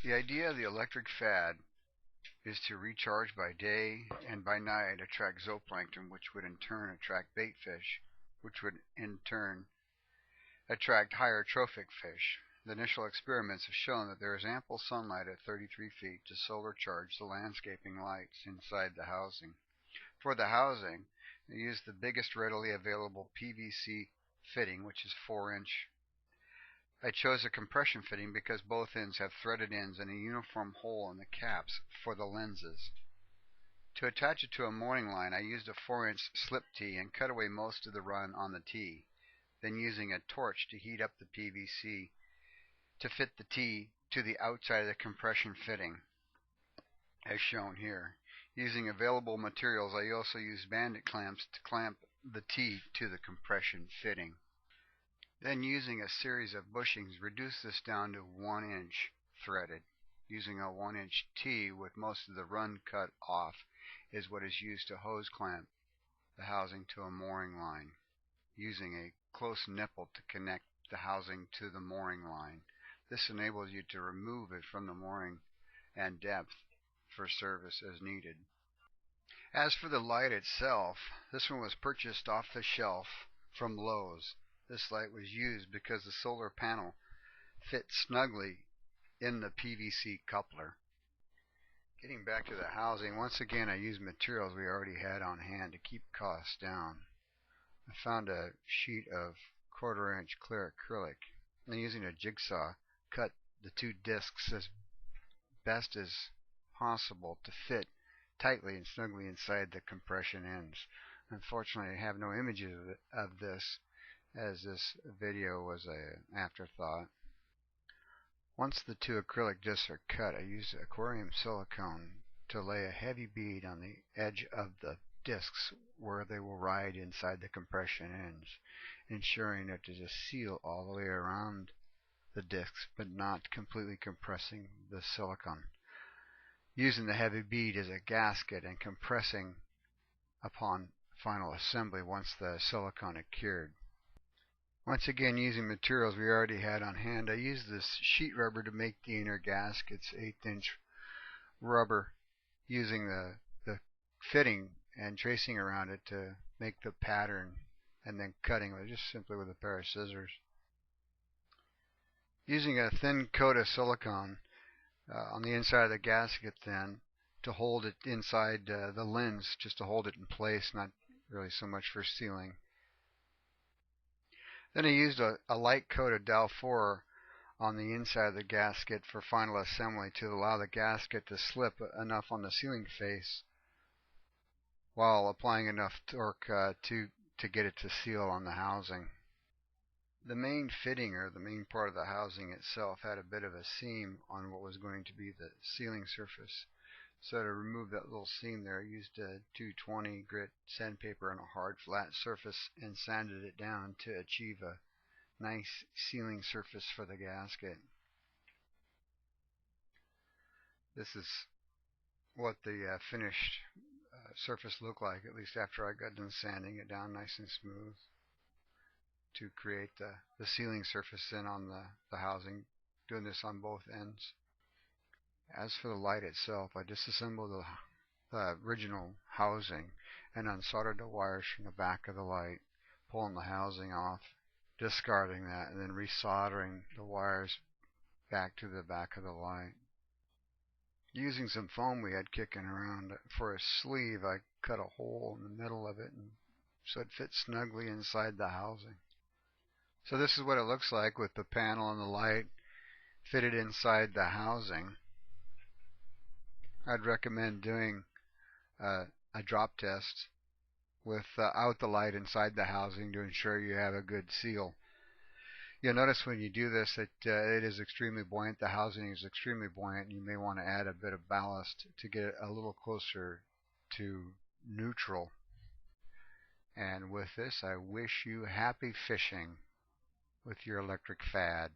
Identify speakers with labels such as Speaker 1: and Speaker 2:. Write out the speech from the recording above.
Speaker 1: The idea of the electric FAD is to recharge by day and by night attract zooplankton, which would in turn attract bait fish, which would in turn attract higher trophic fish. The initial experiments have shown that there is ample sunlight at 33 feet to solar charge the landscaping lights inside the housing. For the housing, I used the biggest readily available PVC fitting, which is 4-inch. I chose a compression fitting because both ends have threaded ends and a uniform hole in the caps for the lenses. To attach it to a mooring line, I used a 4-inch slip tee and cut away most of the run on the tee, then using a torch to heat up the PVC to fit the tee to the outside of the compression fitting, as shown here. Using available materials, I also used bandit clamps to clamp the tee to the compression fitting. Then using a series of bushings, reduce this down to 1-inch threaded. Using a 1-inch tee with most of the run cut off is what is used to hose clamp the housing to a mooring line, using a close nipple to connect the housing to the mooring line. This enables you to remove it from the mooring and depth for service as needed. As for the light itself, this one was purchased off the shelf from Lowe's. This light was used because the solar panel fit snugly in the PVC coupler. Getting back to the housing, once again I used materials we already had on hand to keep costs down. I found a sheet of 1/4-inch clear acrylic and using a jigsaw cut the two discs as best as possible to fit tightly and snugly inside the compression ends. Unfortunately, I have no images of this, as this video was an afterthought. Once the two acrylic discs are cut, I use aquarium silicone to lay a heavy bead on the edge of the discs where they will ride inside the compression ends, ensuring that there's a seal all the way around the discs but not completely compressing the silicone. Using the heavy bead as a gasket and compressing upon final assembly once the silicone had cured. Once again, using materials we already had on hand, I used this sheet rubber to make the inner gaskets, 1/8-inch rubber, using the fitting and tracing around it to make the pattern, and then cutting it just simply with a pair of scissors. Using a thin coat of silicone on the inside of the gasket then to hold it inside the lens, just to hold it in place, not really so much for sealing. Then I used a light coat of Dow 4 on the inside of the gasket for final assembly to allow the gasket to slip enough on the sealing face while applying enough torque to get it to seal on the housing. The main fitting, or the main part of the housing itself, had a bit of a seam on what was going to be the sealing surface. So to remove that little seam there, I used a 220 grit sandpaper on a hard flat surface and sanded it down to achieve a nice sealing surface for the gasket. This is what the finished surface looked like, at least after I got done sanding it down nice and smooth to create the sealing surface in on the housing, doing this on both ends. As for the light itself, I disassembled the original housing and unsoldered the wires from the back of the light, pulling the housing off, discarding that, and then resoldering the wires back to the back of the light. Using some foam we had kicking around for a sleeve, I cut a hole in the middle of it so it fits snugly inside the housing. So this is what it looks like with the panel and the light fitted inside the housing. I'd recommend doing a drop test without the light inside the housing to ensure you have a good seal. You'll notice when you do this that it is extremely buoyant. The housing is extremely buoyant. You may want to add a bit of ballast to get it a little closer to neutral. And with this, I wish you happy fishing with your electric FAD.